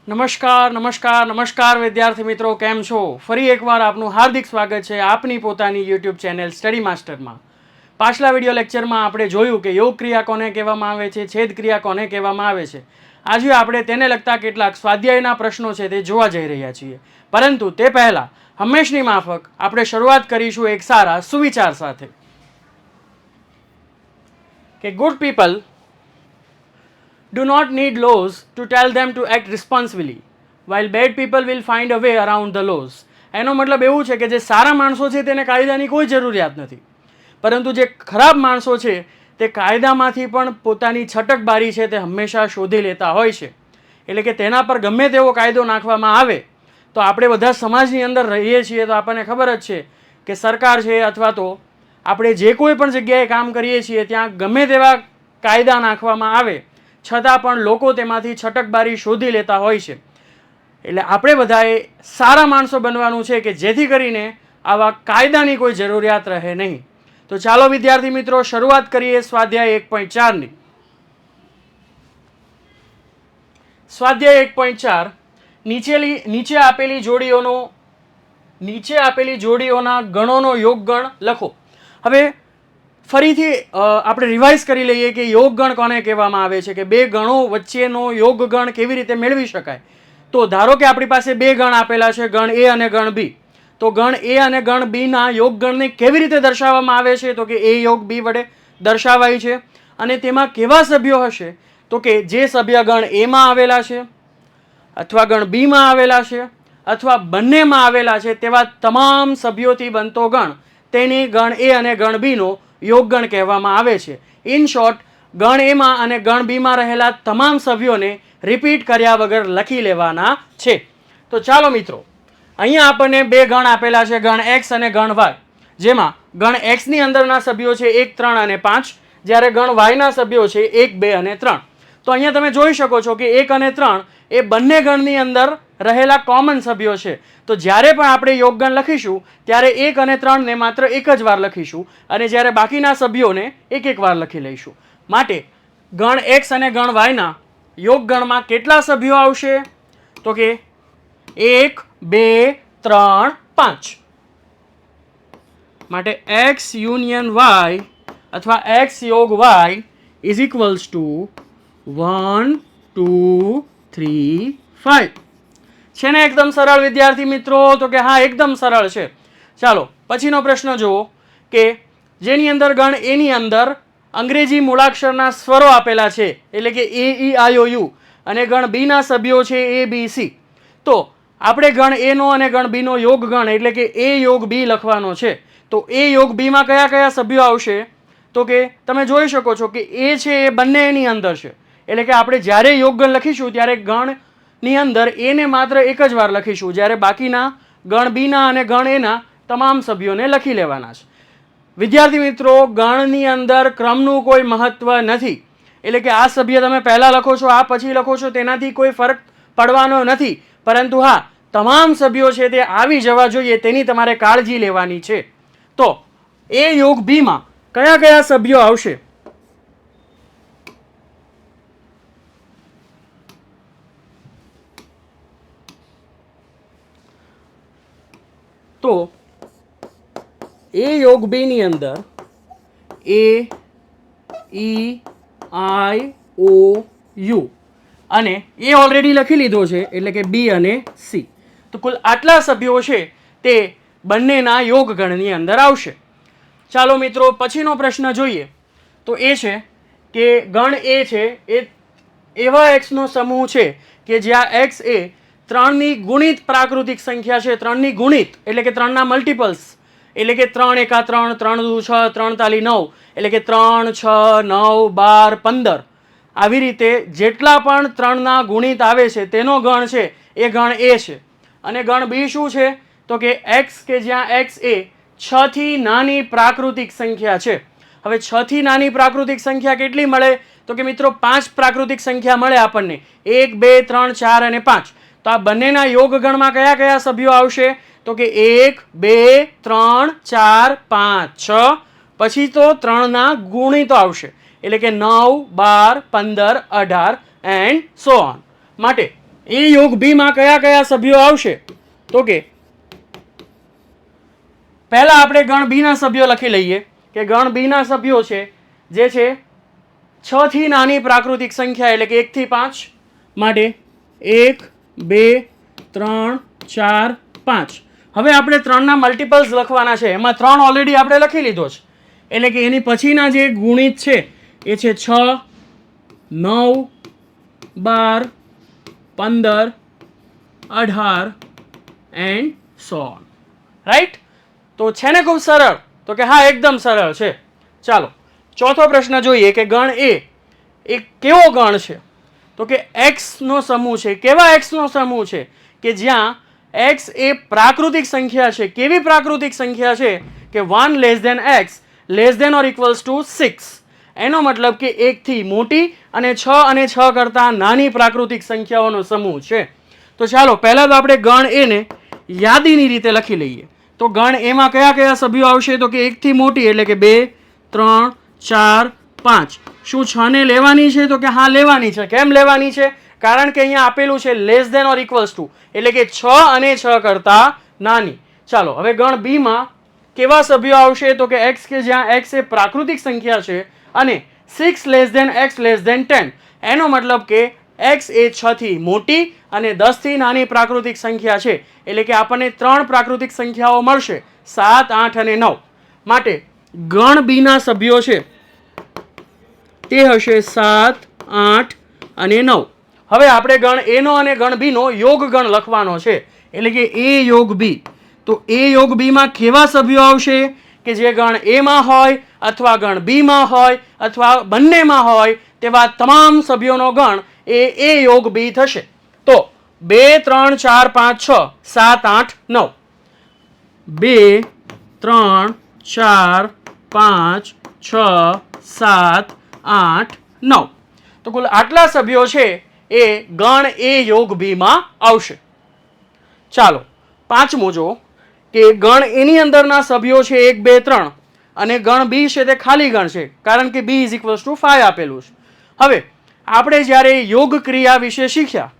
નમસ્કાર નમસ્કાર નમસ્કાર વિદ્યાર્થી મિત્રો, કેમ છો? ફરી એકવાર આપનું હાર્દિક સ્વાગત છે આપની પોતાની યુટ્યુબ ચેનલ સ્ટડી માસ્ટરમાં. પાછલા વિડીયો લેક્ચરમાં આપણે જોયું કે યોગ ક્રિયા કોને કહેવામાં આવે છે, છેદ ક્રિયા કોને કહેવામાં આવે છે. આજે આપણે તેને લગતા કેટલાક સ્વાધ્યાયના પ્રશ્નો છે તે જોવા જઈ રહ્યા છીએ. પરંતુ તે પહેલાં હંમેશની માફક આપણે શરૂઆત કરીશું એક સારા સુવિચાર સાથે કે good people do not need laws to tell them to act responsibly, while bad people will find a way around the laws. એનો મતલબ એવું છે કે જે સારા માણસો છે તેને કાયદાની કોઈ જરૂરિયાત નથી, પરંતુ જે ખરાબ માણસો છે તે કાયદામાંથી પણ પોતાની છટકબારી છે તે હંમેશા શોધી લેતા હોય છે. એટલે કે તેના પર ગમે તેવો કાયદો નાખવામાં આવે તો આપણે બધા સમાજની અંદર રહીએ છીએ તો આપણને ખબર જ છે કે સરકાર છે અથવા તો આપણે જે કોઈ પણ જગ્યાએ કામ કરીએ છીએ ત્યાં ગમે તેવા કાયદા નાખવામાં આવે છતાં પણ લોકો તેમાંથી છટકબારી શોધી લેતા હોય છે. એટલે આપણે બધાએ સારા માણસો બનવાનું છે કે જેથી કરીને આવા કાયદાની કોઈ જરૂરિયાત રહે નહીં. તો ચાલો વિદ્યાર્થી મિત્રો શરૂઆત કરીએ સ્વાધ્યાય 1.4ની. સ્વાધ્યાય 1.4 નીચે આપેલી જોડીઓના ગણોનો યોગગણ લખો. હવે ફરીથી આપણે રિવાઇઝ કરી લઈએ કે યોગગણ કોને કહેવામાં આવે છે, કે બે ગણો વચ્ચેનો યોગગણ કેવી રીતે મેળવી શકાય. તો ધારો કે આપણી પાસે બે ગણ આપેલા છે, ગણ એ અને ગણ બી. તો ગણ એ અને ગણ બીના યોગગણને કેવી રીતે દર્શાવવામાં આવે છે, તો કે એ યોગ બી વડે દર્શાવાય છે. અને તેમાં કેવા સભ્યો હશે, તો કે જે સભ્ય ગણ એમાં આવેલા છે અથવા ગણ બીમાં આવેલા છે અથવા બંનેમાં આવેલા છે તેવા તમામ સભ્યોથી બનતો ગણ તેને ગણ એ અને ગણ બીનો યોગગણ કહેવામાં આવે છે. ઇન શોર્ટ, ગણ એમાં અને ગણ બીમાં રહેલા તમામ સભ્યોને રિપીટ કર્યા વગર લખી લેવાના છે. તો ચાલો મિત્રો, અહીંયા આપણને બે ગણ આપેલા છે, ગણ એક્સ અને ગણ વાય, જેમાં ગણ એક્સની અંદરના સભ્યો છે 1, 3 અને 5, જ્યારે ગણ વાયના સભ્યો છે 1, 2 અને 3. તો અહીંયા તમે જોઈ શકો છો કે 1 અને 3 એ બંને ગણની અંદર રહેલા કોમન સભ્યો છે. તો જ્યારે પણ આપણે યોગગણ લખીશું ત્યારે 1 અને 3 ને માત્ર એક જ વાર લખીશું અને જ્યારે બાકીના સભ્યોને એક એક વાર લખી લઈશું. માટે ગણ એક્સ અને ગણ વાયના યોગગણમાં કેટલા સભ્યો આવશે, તો કે 1, 2, 3, 5. માટે એક્સ યુનિયન વાય અથવા એક્સ યોગ વાય ઇઝ ઇક્વલ્સ ટુ 1, 2, 3, 5. છે ને એકદમ સરળ વિદ્યાર્થી મિત્રો? તો કે હા, એકદમ સરળ છે. ચાલો પછીનો પ્રશ્ન જુઓ કે જેની અંદર ગણ એની અંદર અંગ્રેજી મૂળાક્ષરના સ્વરો આપેલા છે, એટલે કે એ ઈ આઈ ઓ યુ, અને ગણ બીના સભ્યો છે એ બી સી. તો આપણે ગણ એનો અને ગણ બીનો યોગ ગણ એટલે કે એ યોગ બી લખવાનો છે. તો એ યોગ બીમાં કયા કયા સભ્યો આવશે, તો કે તમે જોઈ શકો છો કે એ છે એ બંને એની અંદર છે. એટલે કે આપણે જ્યારે યોગગણ લખીશું ત્યારે ગણની અંદર એને માત્ર એક જ વાર લખીશું, જ્યારે બાકીના ગણ બીના અને ગણ એના તમામ સભ્યોને લખી લેવાના છે. વિદ્યાર્થી મિત્રો, ગણની અંદર ક્રમનું કોઈ મહત્વ નથી. એટલે કે આ સભ્ય તમે પહેલાં લખો છો, આ પછી લખો છો, તેનાથી કોઈ ફરક પડવાનો નથી. પરંતુ હા, તમામ સભ્યો છે તે આવી જવા જોઈએ તેની તમારે કાળજી લેવાની છે. તો એ યોગ બીમાં કયા કયા સભ્યો આવશે, તો એ યોગ બી ની અંદર એ ઈ આઈ ઓ યુ અને એ ઓલરેડી લખી લીધો છે એટલે કે બી અને સી. તો કુલ આટલા સભ્યો છે તે બંનેના યોગ ગણની અંદર આવશે. ચાલો મિત્રો પછીનો પ્રશ્ન જોઈએ. તો એ છે કે ગણ એ છે એ એવા એક્સનો સમૂહ છે કે જ્યાં એક્સ એ 3ની ગુણિત પ્રાકૃતિક સંખ્યા છે. 3ની ગુણિત એટલે કે 3ના મલ્ટિપલ્સ, એટલે કે 3 એકા 3, 3 દુ 6, 3 તાલી 9, એટલે કે 3, 6, 9, 12, 15. આવી રીતે જેટલા પણ 3ના ગુણિત આવે છે તેનો ગણ છે એ ગણ એ છે. અને ગણ બી શું છે, તો કે એક્સ કે જ્યાં એક્સ એ 6 થી નાની પ્રાકૃતિક સંખ્યા છે. હવે 6 થી નાની પ્રાકૃતિક સંખ્યા કેટલી મળે, તો કે મિત્રો 5 પ્રાકૃતિક સંખ્યા મળે આપણને, 1, 2, 3, 4 અને 5. તો આ બંનેના યોગ ગણમાં કયા કયા સભ્યો આવશે, તો કે 1, 2, 3, 4, 5, 6. પછી તો 3ના ગુણિતો આવશે, એટલે કે 9, 12, 15, 18 એન્ડ સો ઓન. માટે એ યોગ બી માં કયા કયા સભ્યો આવશે? તો કે પહેલા આપણે ગણ બી ના સભ્યો લખી લઈએ કે ગણ બી ના સભ્યો છે જે છે 6 થી નાની પ્રાકૃતિક સંખ્યા એટલે કે 1 થી 5 માટે 1 2 3 4 5. હવે આપણે 3 ના મલ્ટિપલ્સ લખવાના છે. એમાં 3 ઓલરેડી આપણે લખી લીધો છે એટલે કે એની પછીના જે ગુણિત છે એ છે 6 9 12 15 18 એન્ડ સો ઓન. રાઈટ? તો છે ને ખૂબ સરળ? તો કે હા, એકદમ સરળ છે. ચાલો ચોથો પ્રશ્ન જોઈએ કે ગણ એ કેવો ગણ છે? તો કે x નો સમૂહ છે. કેવા x નો સમૂહ છે? કે જ્યાં x એ પ્રાકૃતિક સંખ્યા છે. કેવી પ્રાકૃતિક સંખ્યા છે? કે 1 less than x less than or equals to 6. એનો મતલબ કે 1 થી મોટી અને 6 કરતા નાની પ્રાકૃતિક સંખ્યાઓનો સમૂહ છે. તો ચાલો પહેલા તો આપણે ગણ એ ને યાદીની રીતે લખી લઈએ. તો ગણ એમાં કયા કયા સભ્યો આવશે? તો કે 1 થી મોટી એટલે કે 2 3 4 5. શું 6 ને લેવાની છે? તો કે હા, લેવાની છે. કેમ લેવાની છે? કારણ કે અહીંયા આપેલું છે less than or equals to એટલે કે 6 અને 6 કરતા નાની. ચાલો હવે ગણ બી માં કેવા સભ્યો આવશે? તો કે x કે જ્યાં x એ પ્રાકૃતિક સંખ્યા છે અને 6 less than x less than 10. એનો મતલબ કે x એ 6 થી મોટી અને 10 થી નાની પ્રાકૃતિક સંખ્યા છે એટલે કે આપણને 3 પ્રાકૃતિક સંખ્યાઓ મળશે 7 8 અને 9. માટે ગણ બી ના સભ્યો છે તે હશે 7 8 અને 9. હવે આપણે ગણ એ નો અને ગણ બી નો યોગ ગણ લખવાનો છે એટલે કે એ યોગ બી. તો એ યોગ બી માં કેવા સભ્યો આવશે? કે જે ગણ એ માં હોય અથવા ગણ બી માં હોય અથવા બંનેમાં હોય તેવા તમામ સભ્યોનો ગણ એ યોગ બી થશે. તો 2 3 4 5 6 7 8 9. 2 3 4 5 6 7 8 9. તો કુલ આટલા સભ્યો છે એ ગણ એ યોગ બી માં આવશે. ચાલો પાંચમું જો કે ગણ એની અંદરના સભ્યો છે 1 2 3 અને ગણ બી છે તે ખાલી ગણ છે કારણ કે b = 5 આપેલું છે. હવે આપણે જ્યારે યોગ ક્રિયા વિશે શીખ્યા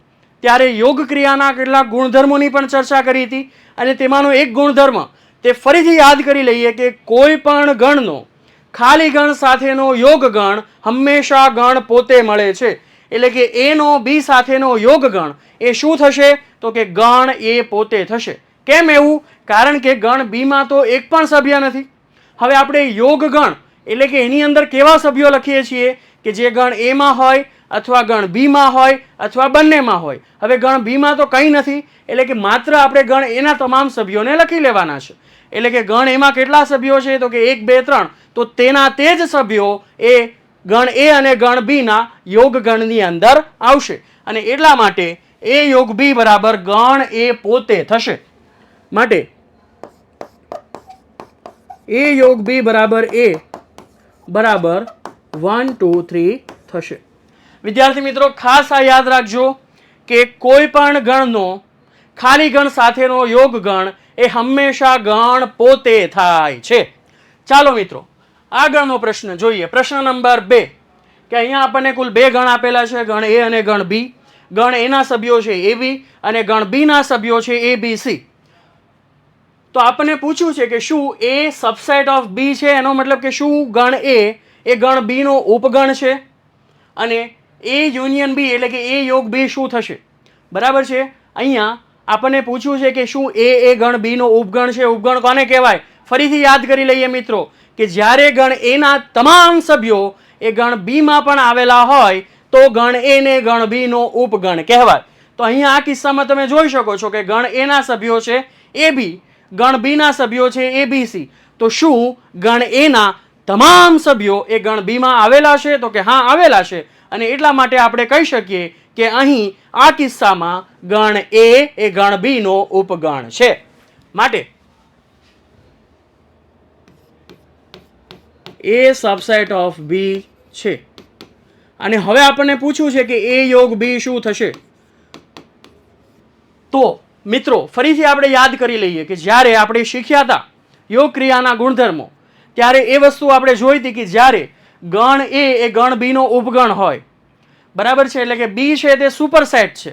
ત્યારે યોગ ક્રિયાના કેટલાક ગુણધર્મોની પણ ચર્ચા કરી હતી અને તેમાંનો એક ગુણધર્મ તે ફરીથી યાદ કરી લઈએ કે કોઈ પણ ગણનો ખાલી ગણ સાથેનો યોગ ગણ હંમેશા ગણ પોતે મળે છે. એટલે કે એ નો બી સાથેનો યોગ ગણ એ શું થશે? તો કે ગણ એ પોતે થશે. કેમ એવું? કારણ કે ગણ બી માં તો એક પણ સભ્ય નથી. હવે આપણે યોગ ગણ એટલે કે એની અંદર કેવા સભ્યો લખીએ છીએ? કે જે ગણ એ માં હોય અથવા ગણ બી માં હોય અથવા બંનેમાં હોય. હવે ગણ બી માં તો કંઈ નથી એટલે કે માત્ર આપણે ગણ એના તમામ સભ્યોને લખી લેવાના છે. એટલે કે ગણ એમાં કેટલા સભ્યો છે? તો કે 1 2 3. તો તેના તે જ સભ્યો એ ગણ એ અને ગણ બી ના યોગ ગણની અંદર આવશે અને એટલા માટે એ યોગ બી બરાબર ગણ એ પોતે થશે. માટે એ યોગ બી બરાબર એ બરાબર 1 2 3 થશે. વિદ્યાર્થી મિત્રો ખાસ આ યાદ રાખજો કે કોઈ પણ ગણનો ખાલી ગણ સાથેનો યોગ ગણ એ હંમેશા ગણ પોતે થાય છે. ચાલો મિત્રો આગળનો પ્રશ્ન જોઈએ. પ્રશ્ન નંબર 2 કે અહીંયા આપણને કુલ 2 ગણ આપેલા છે, ગણ એ અને ગણ બી. ગણ એના સભ્યો છે એ બી અને ગણ બી ના સભ્યો છે એ બી સી. તો આપણને પૂછ્યું છે કે શું એ સબસેટ ઓફ બી છે? એનો મતલબ કે શું ગણ એ ગણ બી નો ઉપગણ છે અને એ યુનિયન બી એટલે કે એ યોગ બી શું થશે? બરાબર છે. અહીંયા આપણને પૂછ્યું છે કે શું એ ગણ બી નો ઉપગણ છે. ઉપગણ કોને કહેવાય? ફરીથી યાદ કરી લઈએ મિત્રો કે જ્યારે ગણ એના તમામ સભ્યો એ ગણ બી માં પણ આવેલા હોય તો ગણ એ ને ગણ બી નો ઉપગણ કહેવાય. તો અહીંયા આ કિસ્સામાં તમે જોઈ શકો છો કે ગણ એ ના સભ્યો છે એ બી, ગણ બી ના સભ્યો છે એ બી સી. તો શું ગણ એ ના તમામ સભ્યો એ ગણ બી માં આવેલા છે? તો કે હા, આવેલા છે અને એટલા માટે આપણે કહી શકીએ કે અહીં આ કિસ્સામાં ગણ એ ગણ બી નો ઉપગણ છે. માટે એ સબસેટ ઓફ બી છે. અને હવે આપણને પૂછ્યું છે કે એ યોગ બી શું થશે? તો મિત્રો ફરીથી આપણે યાદ કરી લઈએ કે જ્યારે આપણે શીખ્યા હતા યોગ ક્રિયાના ગુણધર્મો ત્યારે એ વસ્તુ આપણે જોઈ હતી કે જ્યારે ગણ એ ગણ બી નો ઉપગણ હોય, બરાબર છે, એટલે કે બી છે તે સુપરસેટ છે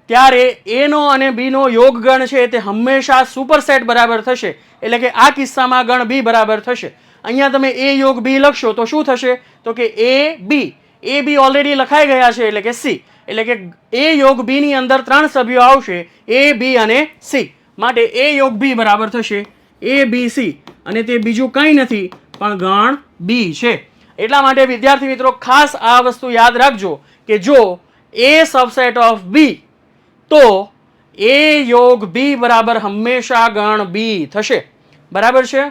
ત્યારે એનો અને બીનો યોગ ગણ છે તે હંમેશા સુપરસેટ બરાબર થશે. એટલે કે આ કિસ્સામાં ગણ બી બરાબર થશે. અહીંયા તમે એ યોગ બી લખશો તો શું થશે? તો કે એ બી ઓલરેડી લખાઈ ગયા છે એટલે કે સી. એટલે કે એ યોગ બી ની અંદર 3 સભ્યો આવશે, એ બી અને સી. માટે એ યોગ બી બરાબર થશે એ બી સી, અને તે બીજું કંઈ નથી પણ ગણ બી છે. એટલા માટે વિદ્યાર્થી મિત્રો ખાસ આ વસ્તુ યાદ રાખજો કે જો એ સબસેટ ઓફ બી તો એ યોગ બી બરાબર હંમેશા ગણ બી થશે. બરાબર છે?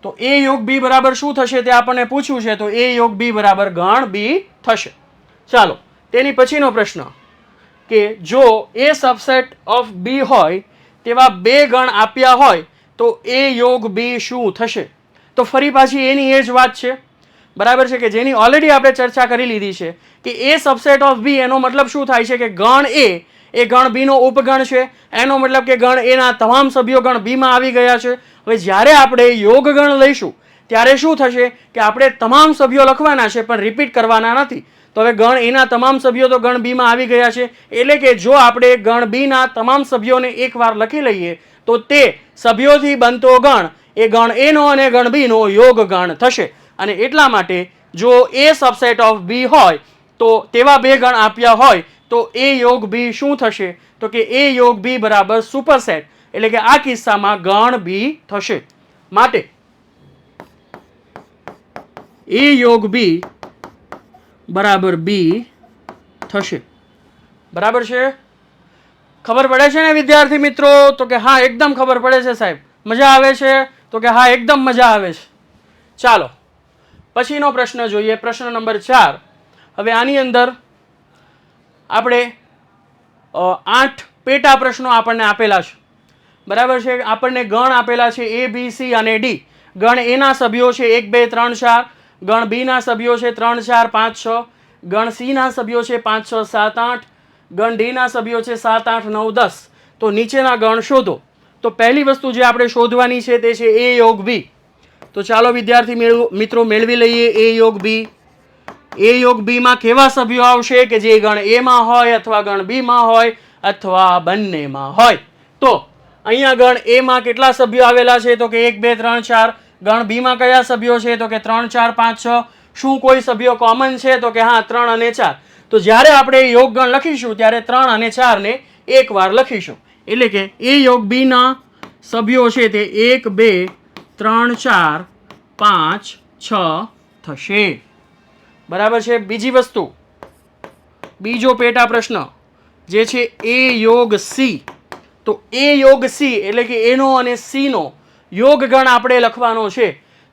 તો એ યોગ બી બરાબર શું થશે તે આપણને પૂછ્યું છે, તો એ યોગ બી બરાબર ગણ બી થશે. ચાલો તેની પછીનો પ્રશ્ન કે જો એ સબસેટ ઓફ બી હોય તેવા 2 ગણ આપ્યા હોય તો એ યોગ બી શું થશે? તો ફરી પાછી એની એ જ વાત છે. બરાબર છે? કે જેની ઓલરેડી આપણે ચર્ચા કરી લીધી છે કે એ સબસેટ ઓફ બી એનો મતલબ શું થાય છે કે ગણ એ ગણ બી નો ઉપગણ છે. એનો મતલબ કે ગણ એ ના તમામ સભ્યો ગણ બી માં આવી ગયા છે. હવે જ્યારે આપણે યોગ ગણ લઈશું ત્યારે શું થશે કે આપણે તમામ સભ્યો લખવાના છે પણ રિપીટ કરવાના નથી. તો હવે ગણ એના તમામ સભ્યો તો ગણ બી માં આવી ગયા છે. એટલે કે જો આપણે ગણ બી ના તમામ સભ્યોને એકવાર લખી લઈએ તો તે સભ્યોથી બનતો ગણ એ ગણ એ નો અને ગણ બી નો યોગ ગણ થશે. અને એટલા માટે જો એ સબસેટ ઓફ બી હોય તો તેવા 2 ગણ આપ્યા હોય તો એ યોગ બી શું થશે? તો કે એ યોગ બી બરાબર સુપરસેટ. એટલે કે આ કિસ્સામાં ગણ બી થશે. માટે એ યોગ બી બરાબર બી થશે. બરાબર છે? ખબર પડે છે ને વિદ્યાર્થી મિત્રો? તો કે હા એકદમ ખબર પડે છે સાહેબ. મજા આવે છે? તો કે હા એકદમ મજા આવે છે. ચાલો પછીનો પ્રશ્ન જોઈએ, પ્રશ્ન નંબર 4. હવે આની અંદર આપણે 8 પેટા પ્રશ્નો આપણને આપેલા છે. બરાબર છે? આપણને ગણ આપેલા છે એ બી સી અને ડી. ગણ એ ના સભ્યો છે 1 2 3 4, ગણ બી ના સભ્યો છે 3 4 5 6, ગણ સી ના સભ્યો છે 5 6 7 8, ગણ ડી ના સભ્યો છે 7 8 9 10. તો નીચેના ગણ શોધો. તો પહેલી વસ્તુ જે આપણે શોધવાની છે તે છે એ યોગ બી. તો ચાલો વિદ્યાર્થી મિત્રો મેળવી લઈએ એ યોગ બી. એ યોગ બી માં કેવા સભ્યો આવશે કે જે ગણ એ માં હોય અથવા ગણ બી માં હોય અથવા બંનેમાં હોય. તો અહીંયા ગણ એ માં કેટલા સભ્યો આવેલા છે? તો કે 1 2 3 4. ગણ બી માં કયા સભ્યો છે? તો કે 3 4 5 6. શું કોઈ સભ્યો કોમન છે? તો કે હા 3 અને 4. તો જ્યારે આપણે યોગ ગણ લખીશું ત્યારે 3 અને 4 ને એકવાર લખીશું. એટલે કે એ યોગ બી ના સભ્યો છે તે 1 2 3 4 5 6 થશે. બરાબર છે? બીજી વસ્તુ, બીજો પેટા પ્રશ્ન જે છે એ યોગ સી. તો એ યોગ સી એટલે કે એનો અને સી નો યોગ ગણ આપણે લખવાનો છે.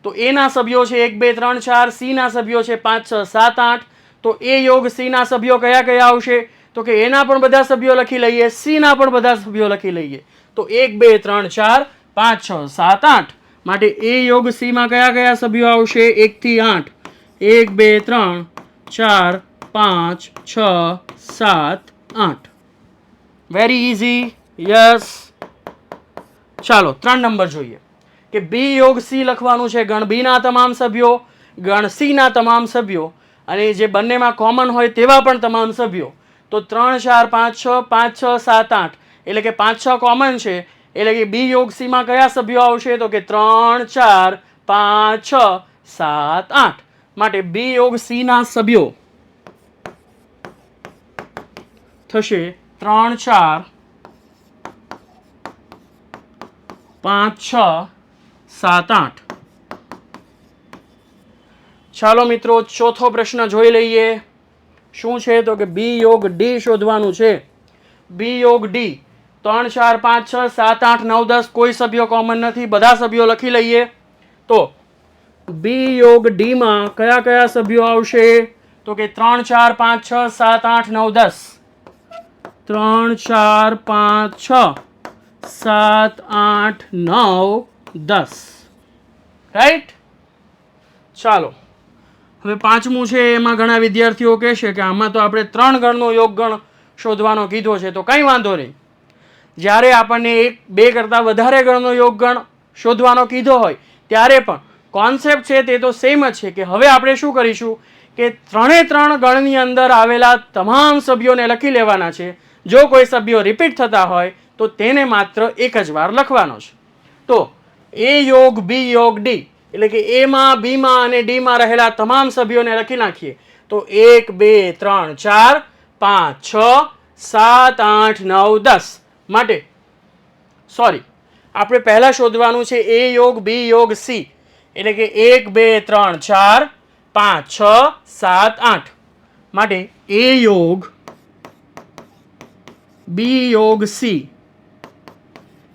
તો એ ના સભ્યો છે 1 2 3 4, સી ના સભ્યો છે 5 6 7 8. તો એ યોગ સી ના સભ્યો કયા કયા આવશે? તો કે એના પણ બધા સભ્યો લખી લઈએ, સી ના પણ બધા સભ્યો લખી લઈએ. તો 1 2 3 4 5 6 7 8. માટે એ યોગ સી માં કયા કયા સભ્યો આવશે? 1 થી 8. 1 2 3 4 5 6 7 8. Very easy. યસ. ચાલો 3 નંબર જોઈએ કે બી યોગ સી લખવાનું છે ગણ બી ના તમામ સભ્યો, ગણ સી ના તમામ સભ્યો અને જે બંનેમાં કોમન હોય તેવા પણ તમામ સભ્યો. તો 3 4 5 6 5 6 7 8. એટલે કે 5 6 કોમન છે. એટલે કે બી યોગ સી માં કયા સભ્યો આવશે? તો કે 3 4 5 6 7 8. માટે બી યોગ સી ના સભ્યો થશે 3 4 5 6 7 8. ચાલો મિત્રો ચોથો પ્રશ્ન જોઈ લઈએ. શું છે? તો કે બી યોગ ડી શોધવાનું છે. બી યોગ ડી 3 4 5 6 7 8 9 10. કોઈ સભ્યો કોમન નથી, બધા સભ્યો લખી લઈએ. તો બી યોગ ડી માં કયા કયા સભ્યો આવશે? તો કે 3 4 5 6 7 8 9 10. 3 4 5 6 7 8 9 10. રાઈટ? ચાલો હવે પાંચમું છે. એમાં ઘણા વિદ્યાર્થીઓ કહેશે કે આમાં તો આપણે 3 ગણનો યોગ ગણ શોધવાનો કીધો છે. તો કંઈ વાંધો નહીં. જ્યારે આપણને 1 2 કરતાં વધારે ગણનો યોગ ગણ શોધવાનો કીધો હોય ત્યારે પણ કોન્સેપ્ટ છે તે તો સેમ જ છે કે હવે આપણે શું કરીશું કે ત્રણ ગણની અંદર આવેલા તમામ સભ્યોને લખી લેવાના છે. જો કોઈ સભ્યો રિપીટ થતા હોય તો તેને માત્ર એક જ વાર લખવાનો છે. તો એ યોગ બી યોગ ડી એટલે કે એમાં, બીમાં અને ડીમાં રહેલા તમામ સભ્યોને લખી નાખીએ તો 1 2 3 4 5 6 7 8 9 10 માટે સોરી આપણે પહેલા શોધવાનું છે એ યોગ બી યોગ સી એટલે કે 1 2 3 4 5 6 7 8 માટે એ યોગ બી યોગ સી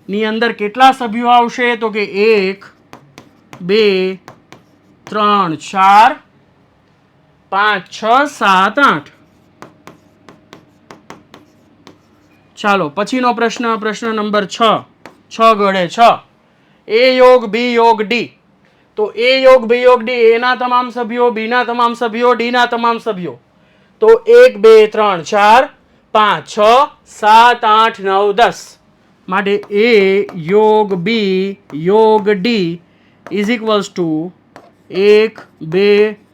ની અંદર કેટલા સભ્યો આવશે તો કે 1 2 3 4 5 6 7 8. ચાલો પછીનો પ્રશ્ન નંબર 6 ગળે 6 એ યોગ બી યોગ ડી તો એ યોગ બી યોગ ડી એના તમામ સભ્યો, બીના તમામ સભ્યો, ડીના તમામ સભ્યો તો 1 2 3 4 5 6 7 8 9 10 માટે એ યોગ બી યોગ ડી ઇઝ ઇક્વલ્સ ટુ 1 2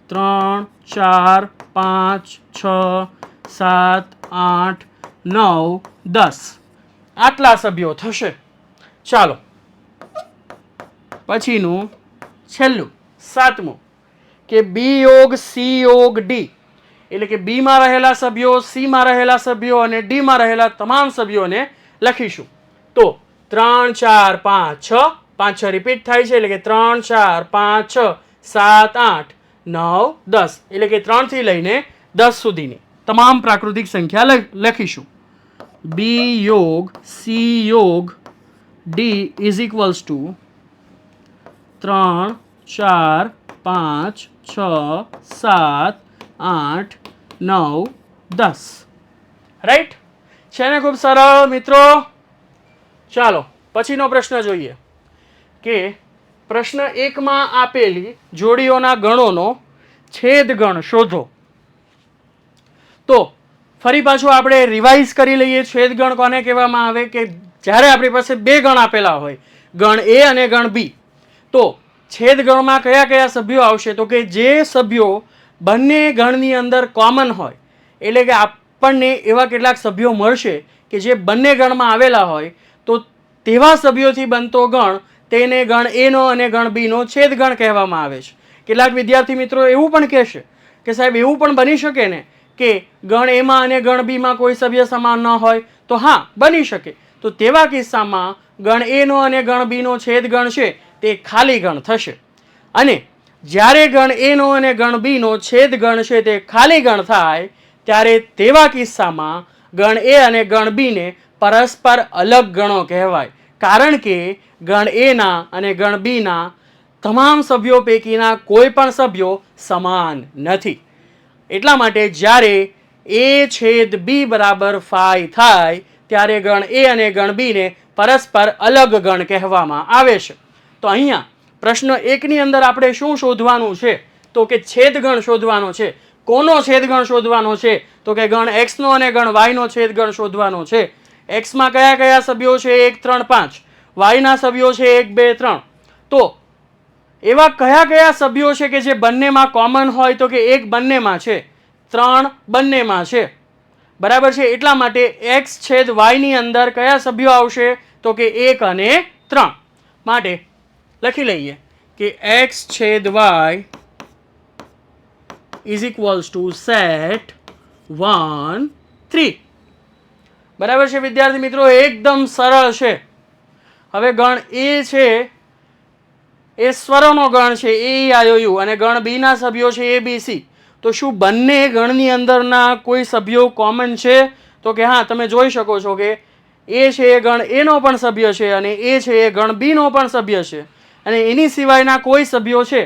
3 4 5 6 7 8 9 10 આટલા સભ્યો થશે. ચાલો પછીનું છેલ્લું 7મું કે બી યોગ સી યોગ ડી એટલે કે બીમાં રહેલા સભ્યો, સીમાં રહેલા સભ્યો અને ડીમાં રહેલા તમામ સભ્યોને લખીશું. તો 3 4 5 6 5 6 રિપીટ થાય છે એટલે કે 3 4 5 6 7 8 9 10 એટલે કે 3 થી લઈને 10 સુધીની તમામ પ્રાકૃતિક સંખ્યા લખીશું. બી યોગ સી યોગ D is equals two 3 4 5 6 7 8 9 10 right છે ને? ખૂબ સરળ મિત્રો. ચાલો પછીનો પ્રશ્ન જોઈએ કે પ્રશ્ન 1માં આપેલી જોડીઓના ગણોનો છેદગણ શોધો. તો ફરી પાછું આપણે રિવાઇઝ કરી લઈએ. છેદગણ કોને કહેવામાં આવે કે જ્યારે આપણી પાસે બે ગણ આપેલા હોય, ગણ એ અને ગણ બી, તો છેદગણમાં કયા કયા સભ્યો આવશે તો કે જે સભ્યો બંને ગણની અંદર કોમન હોય એટલે કે આપણને એવા કેટલાક સભ્યો મળશે કે જે બંને ગણમાં આવેલા હોય તો તેવા સભ્યોથી બનતો ગણ તેને ગણ એનો અને ગણ બીનો છેદગણ કહેવામાં આવે છે. કેટલાક વિદ્યાર્થી મિત્રો એવું પણ કહેશે કે સાહેબ એવું પણ બની શકે ને કે ગણ એમાં અને ગણ બીમાં કોઈ સભ્ય સમાન ન હોય. તો હા, બની શકે. તો તેવા કિસ્સામાં ગણ એનો અને ગણ બીનો છેદગણ છે તે ખાલી ગણ થશે. અને જ્યારે ગણ એનો અને ગણ બીનો છેદગણ છે તે ખાલી ગણ થાય ત્યારે તેવા કિસ્સામાં ગણ એ અને ગણ બીને પરસ્પર અલગ ગણો કહેવાય. કારણ કે ગણ એના અને ગણ બીના તમામ સભ્યો પૈકીના કોઈ પણ સભ્યો સમાન નથી. એટલા માટે જ્યારે એ છેદ બી બરાબર 5 થાય ત્યારે ગણ એ અને ગણ બીને પરસ્પર અલગ ગણ કહેવામાં આવે છે. તો અહીંયા પ્રશ્ન 1ની અંદર આપણે શું શોધવાનું છે તો કે છેદગણ શોધવાનો છે. કોનો છેદગણ શોધવાનો છે તો કે ગણ એક્સનો અને ગણ વાયનો છેદગણ શોધવાનો છે. એક્સમાં કયા કયા સભ્યો છે 1 3 5, વાયના સભ્યો છે 1 2 3. તો એવા કયા કયા સભ્યો છે કે જે બંનેમાં કોમન હોય તો કે 1 બંનેમાં છે, 3 બંનેમાં છે, બરાબર છે. એટલા માટે એક્સ છેદ વાયની અંદર કયા સભ્યો આવશે તો કે 1 અને 3. માટે લખી લઈએ કે એક્સ છેદ y is equals to set 1 3. બરાબર છે વિદ્યાર્થી મિત્રો? એકદમ સરળ છે. હવે ગણ એ છે એ સ્વરોનો ગણ છે એ આયોયુ અને ગણ બીના સભ્યો છે એ બી સી. તો શું બંને ગણની અંદરના કોઈ સભ્યો કોમન છે તો કે હા, તમે જોઈ શકો છો કે એ છે એ ગણ એનો પણ સભ્ય છે અને એ છે એ ગણ બીનો પણ સભ્ય છે અને એની સિવાયના કોઈ સભ્યો છે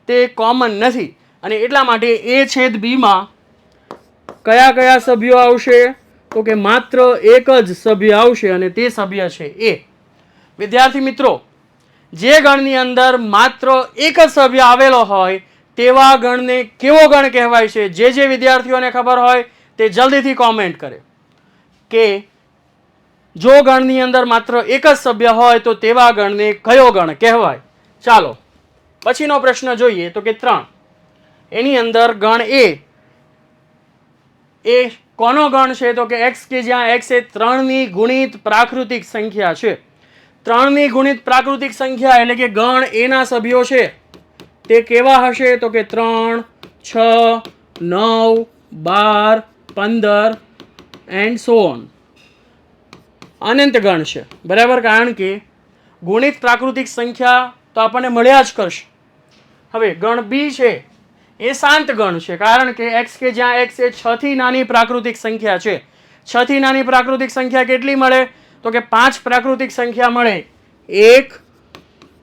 તે કોમન નથી. અને એટલા માટે એ છેદ બીમાં કયા કયા સભ્યો આવશે તો કે માત્ર એક જ સભ્ય આવશે અને તે સભ્ય છે એ. વિદ્યાર્થી મિત્રો, જે ગણની અંદર માત્ર એક જ સભ્ય આવેલો હોય તેવા ગણને કેવો ગણ કહેવાય છે? જે વિદ્યાર્થીઓને ખબર હોય તે જલ્દીથી કોમેન્ટ કરે કે જો ગણની અંદર માત્ર એક જ સભ્ય હોય તો તેવા ગણને કયો ગણ કહેવાય. ચાલો પછીનો પ્રશ્ન જોઈએ તો કે 3 એની અંદર ગણ એ કોનો ગણ છે તો કે x, કે જ્યાં x એ 3 ની ગુણિત પ્રાકૃતિક સંખ્યા છે. 3 ની ગુણિત પ્રાકૃતિક સંખ્યા એટલે કે ગણ એ ના સભ્યો છે તે કેવા હશે તો કે 3, 6, 9, 12, 15 એન્ડ સો ઓન. અનંત ગણ છે, બરાબર, કારણ કે ગુણિત પ્રાકૃતિક સંખ્યા તો આપણને મળ્યા જ કરશે. હવે ગણ બી છે એ શાંત ગણ છે, કારણ કે x, કે જ્યાં x એ 6 થી નાની પ્રાકૃતિક સંખ્યા છે. 6 થી નાની પ્રાકૃતિક સંખ્યા કેટલી મળે તો કે 5 પ્રાકૃતિક સંખ્યા મળે. 1,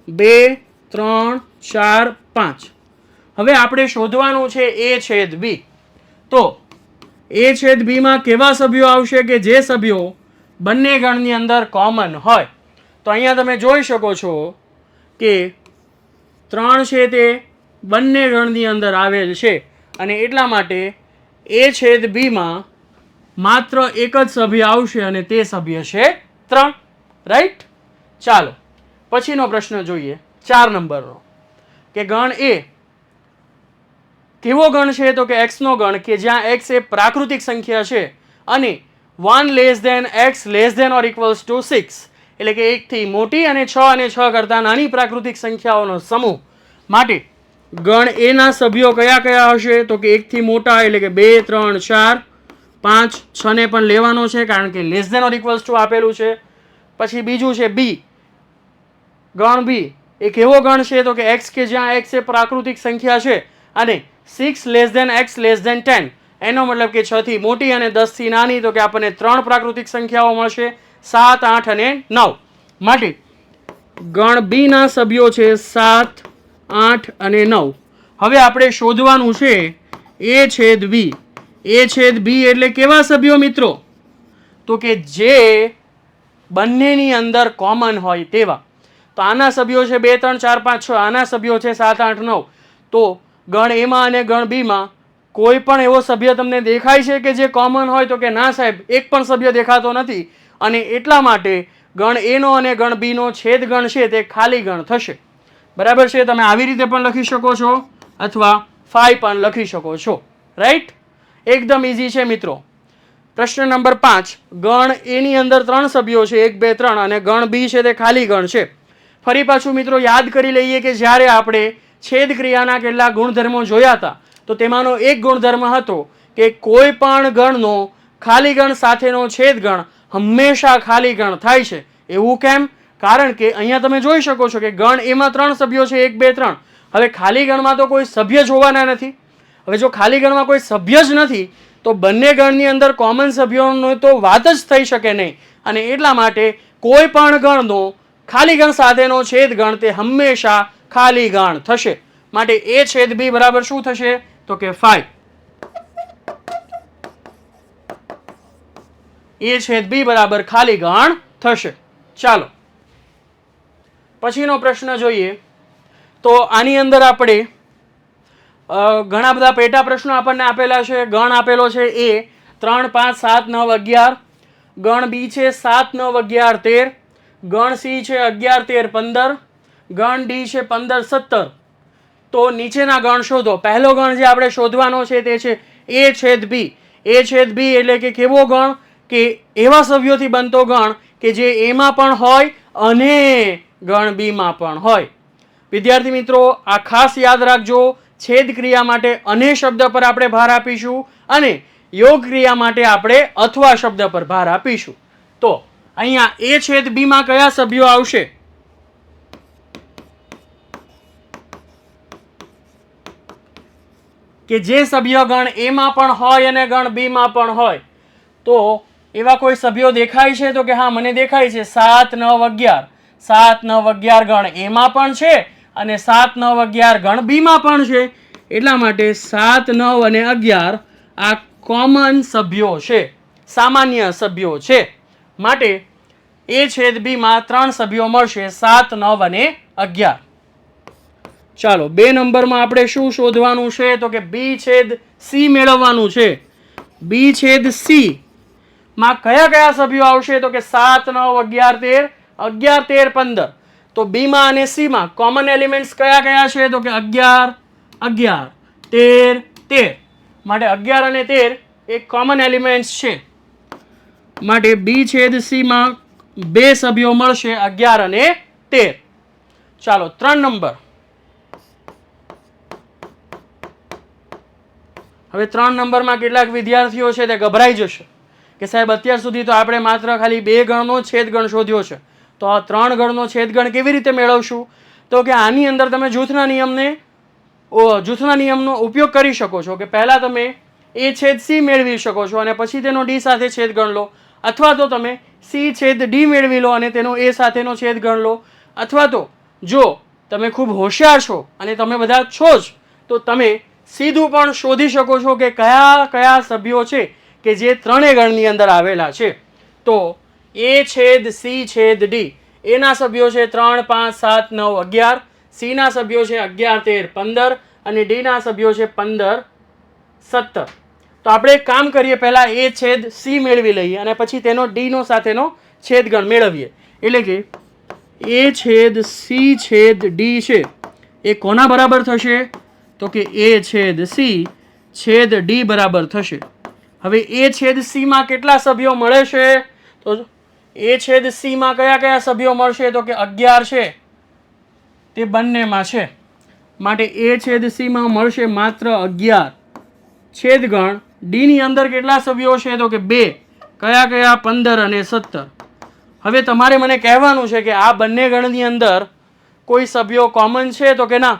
2, 3, 4, 5. હવે આપણે શોધવાનું છે a છેદ b. તો a છેદ b માં કેવા સભ્યો આવશે કે જે સભ્યો બંને ગણની અંદર કોમન હોય. તો અહીંયા તમે જોઈ શકો છો કે 3 છે તે બંને ગણની અંદર આવેલ છે અને એટલા માટે a છેદ b માં માત્ર એક જ સભ્ય આવશે અને તે સભ્ય છે 3. રાઈટ? ચાલો પછીનો પ્રશ્ન જોઈએ 4 નંબરનો, કે ગણ એ કેવો ગણ છે તો કે x નો ગણ કે જ્યાં x એ પ્રાકૃતિક સંખ્યા છે અને 1 less than x less than or equals to 6, એટલે કે 1 થી મોટી અને 6 કરતા નાની પ્રાકૃતિક સંખ્યાઓનો સમૂહ. માટે ગણ એ ના સભ્યો કયા કયા હશે તો કે 1 થી મોટા એટલે કે 2, 3, 4, 5, 6 ને પણ લેવાનો છે કારણ કે less than or equals to આપેલું છે. પછી બીજું છે બી. ગણ બી એ કેવો ગણ છે તો કે x, કે જ્યાં x એ પ્રાકૃતિક સંખ્યા છે અને 6 less than x less than 10, એનો મતલબ કે 6 થી મોટી અને 10 થી નાની, તો કે આપણને 3 પ્રાકૃતિક સંખ્યાઓ મળશે, 7, 8 અને 9. માટે ગણ બી ના સભ્યો છે 7, 8 અને 9. હવે આપણે શોધવાનું છે a છેદ b. a છેદ b એટલે કેવા સભ્યો મિત્રો તો કે જે બંનેની અંદર કોમન હોય તેવા. તો આના સભ્યો છે 2, 3, 4, 5, 6, આના સભ્યો છે 7, 8, 9. તો ગણ એમાં અને ગણ બીમાં કોઈ પણ એવો સભ્ય તમને દેખાય છે કે જે કોમન હોય તો કે ના સાહેબ, એક પણ સભ્ય દેખાતો નથી અને એટલા માટે ગણ એ નો અને ગણ બી નો છેદ ગણ છે તે ખાલી ગણ થશે. બરાબર છે? તમે આવી રીતે પણ લખી શકો છો અથવા ફાઈ પણ લખી શકો છો. રાઈટ? એકદમ ઈઝી છે મિત્રો. પ્રશ્ન નંબર 5, ગણ એ ની અંદર 3 સભ્યો છે 1, 2, 3 અને ગણ બી છે તે ખાલી ગણ છે. ફરી પાછું મિત્રો યાદ કરી લઈએ કે જ્યારે આપણે છેદ ક્રિયાના કેટલાક ગુણધર્મો જોયા હતા તો તેમાંનો એક ગુણધર્મ હતો કે કોઈ પણ ગણનો ખાલી ગણ સાથેનો છેદ ગણ હંમેશા ખાલી ગણ થાય છે. એવું કેમ? કારણ કે અહીંયા તમે જોઈ શકો છો કે ગણ એમાં 3 સભ્યો છે 1, 2, 3. હવે ખાલી ગણમાં તો કોઈ સભ્ય જોવાના નથી. હવે જો ખાલી ગણમાં કોઈ સભ્ય જ નથી તો બંને ગણની અંદર કોમન સભ્યોનો તો વાત જ થઈ શકે નહીં અને એટલા માટે કોઈ પણ ગણનો ખાલી ગણ સાથેનો છેદ ગણ તે હંમેશા ખાલી ગણ થશે. માટે a છેદ b બરાબર શું થશે તો કે 5. a છેદ b બરાબર ખાલી ગણ થશે. ચાલો પછીનો પ્રશ્ન જોઈએ. તો આની અંદર આપણે ઘણા બધા પેટા પ્રશ્નો આપણને આપેલા છે. ગણ આપેલો છે a 3, 5, 7, 9, 11. ગણ બી છે 7, 9, 11, 13. ગણ સી છે 11, 13, 15. ગણ ડી છે 15, 17. તો નીચેના ગણ શોધો. પહેલો ગણ જે આપણે શોધવાનો છે તે છે a છેદ b. a છેદ b એટલે કે કેવો ગણ કે એવા સભ્યોથી બનતો ગણ કે જે એમાં પણ હોય અને ગણ બી માં પણ હોય. વિદ્યાર્થી મિત્રો આ ખાસ યાદ રાખજો. છેદ ક્રિયા માટે અને શબ્દ પર આપણે ભાર આપીશું અને યોગ ક્રિયા માટે આપણે અથવા શબ્દ પર ભાર આપીશું. તો અહીંયા a છેદ b માં કયા સભ્યો આવશે કે જે સભ્ય ગણ એ માં પણ હોય અને ગણ બી માં પણ હોય. તો એવા કોઈ સભ્યો દેખાય છે તો કે હા મને દેખાય છે 7, 9, 11. 7, 9, 11 ગણ એ માં પણ છે અને 7, 9, 11 ગણ બી માં પણ છે. એટલા માટે 7, 9 અને 11 આ કોમન સભ્યો છે, સામાન્ય સભ્યો છે. માટે a છેદ b માં 3 સભ્યો મળશે 7, 9 અને 11. ચાલો 2 નંબરમાં આપણે શું શોધવાનું છે તો કે b છેદ c મેળવવાનું છે. b છેદ c માં કયા કયા સભ્યો આવશે તો કે 7, 9, 11, 13, 11, 13, 15. તો b માં અને c માં કોમન એલિમેન્ટ્સ કયા કયા છે તો કે 11, 11, 13 13 માટે 11 અને 13 એક કોમન એલિમેન્ટ્સ છે માટે બી છેદ સી માં બે સભ્યો મળશે 11 અને 13. ચાલો 3 નંબર. હવે 3 નંબરમાં કેટલાક વિદ્યાર્થીઓ છે તે ગભરાઈ જશે કે સાહેબ અત્યાર સુધી તો આપણે માત્ર ખાલી 2 ગણનો છેદગણ શોધ્યો છે, તો આ 3 ગણનો છેદગણ કેવી રીતે મેળવશું? તો કે આની અંદર તમે જૂથના નિયમનો ઉપયોગ કરી શકો છો કે પહેલા તમે એ છેદ સી મેળવી શકો છો અને પછી તેનો ડી સાથે છેદગણ લો, અથવા તો તમે સી છેદ ડી મેળવી લો અને તેનો એ સાથેનો છેદગણ લો, અથવા તો જો તમે ખૂબ હોશિયાર છો અને તમે બધા છો જ તો તમે સીધું પણ શોધી શકો છો કે કયા કયા સભ્યો છે કે જે ત્રણેય ગણની અંદર આવેલા છે. તો એ છેદ સી છેદ ડી, એના સભ્યો છે 3 5 7 9 11, સી ના સભ્યો છે 11 13 15 અને ડી ના સભ્યો છે 15 17. તો આપણે એક કામ કરીએ, પહેલા એ છેદ સી મેળવી લઈએ અને પછી તેનો ડી નો સાથેનો છેદગણ મેળવીએ. એટલે કે એ છેદ સી છેદ ડી છે એ કોના બરાબર થશે? તો કે એ છેદ સી છેદ ડી બરાબર થશે. હવે એ છેદ સી માં કેટલા સભ્યો મળે છે? તો એ છેદ સી માં કયા કયા સભ્યો મળશે? તો કે 11 છે તે બંનેમાં છે માટે એ છેદ સી માં મળશે માત્ર 11 છેદગણ ડી ની અંદર કેટલા સભ્યો છે? તો કે 2. કયા કયા? 15 અને 17. હવે તમારે મને કહેવાનું છે કે આ બંને ગણની અંદર કોઈ સભ્યો કોમન છે? તો કે ના,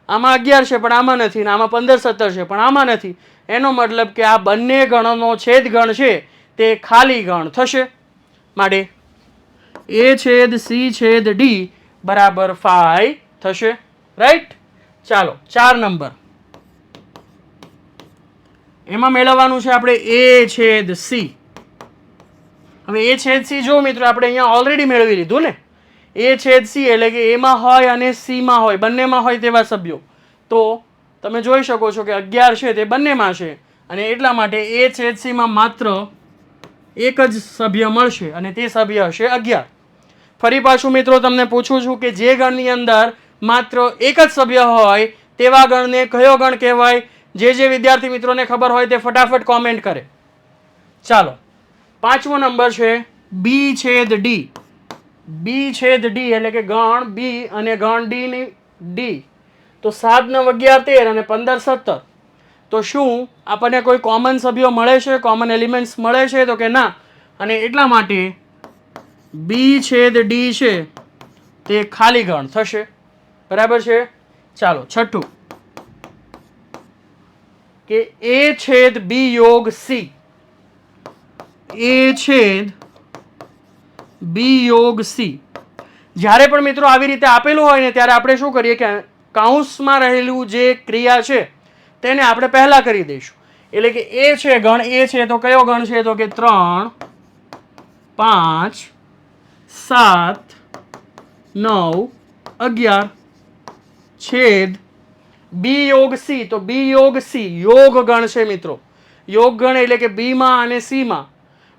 આમાં 11 છે પણ આમાં નથી, ને આમાં 15 17 છે પણ આમાં નથી. એનો મતલબ કે આ બંને ગણનો છેદગણ છે તે ખાલી ગણ થશે માટે એ છેદ સી છેદ ડી બરાબર 5 થશે. રાઈટ. ચાલો 4 નંબર. એમાં મેળવવાનું છે આપણે એ છેદ સી. હવે એ છેદ સી જો મિત્રો આપણે અહીંયા ઓલરેડી મેળવી લીધું ને. એ છેદ સી એટલે કે એમાં હોય અને સીમાં હોય, બંનેમાં હોય તેવા સભ્યો. તો તમે જોઈ શકો છો કે 11 છે તે બંનેમાં છે અને એટલા માટે એ છેદ સીમાં માત્ર એક જ સભ્ય મળશે અને તે સભ્ય હશે 11. ફરી પાછું મિત્રો તમને પૂછું છું કે જે ગણની અંદર માત્ર એક જ સભ્ય હોય તેવા ગણને કયો ગણ કહેવાય? જે વિદ્યાર્થી મિત્રોને ખબર હોય તે ફટાફટ કોમેન્ટ કરે. ચાલો 5મો નંબર છે બી છેદ ડી. બી છેદ ડી એટલે કે ગણ બી અને ગણ ડી ની ડી. તો 7 9 11 13 અને 15 17. તો શું આપણને કોઈ કોમન સભ્યો મળે છે, કોમન એલિમેન્ટ્સ મળે છે? તો કે ના, અને એટલા માટે બી છેદ ડી છે તે ખાલી ગણ થશે. બરાબર છે. ચાલો 6 કે એ છેદ બી યોગ સી. એ છેદ બી યોગ સી. જ્યારે પણ મિત્રો આવી રીતે આપેલું હોય ને ત્યારે આપણે શું કરીએ કે કાઉન્સમાં રહેલું જે ક્રિયા છે તેને આપણે પહેલા કરી દઈશું. એટલે કે એ છે ગણ એ છે તો કયો ગણ છે? તો કે 3 5 7 9 11 છેદ બી યોગ સી. તો બી યોગ સી યોગ ગણ છે મિત્રો. યોગ ગણ એટલે કે બી માં અને સી માં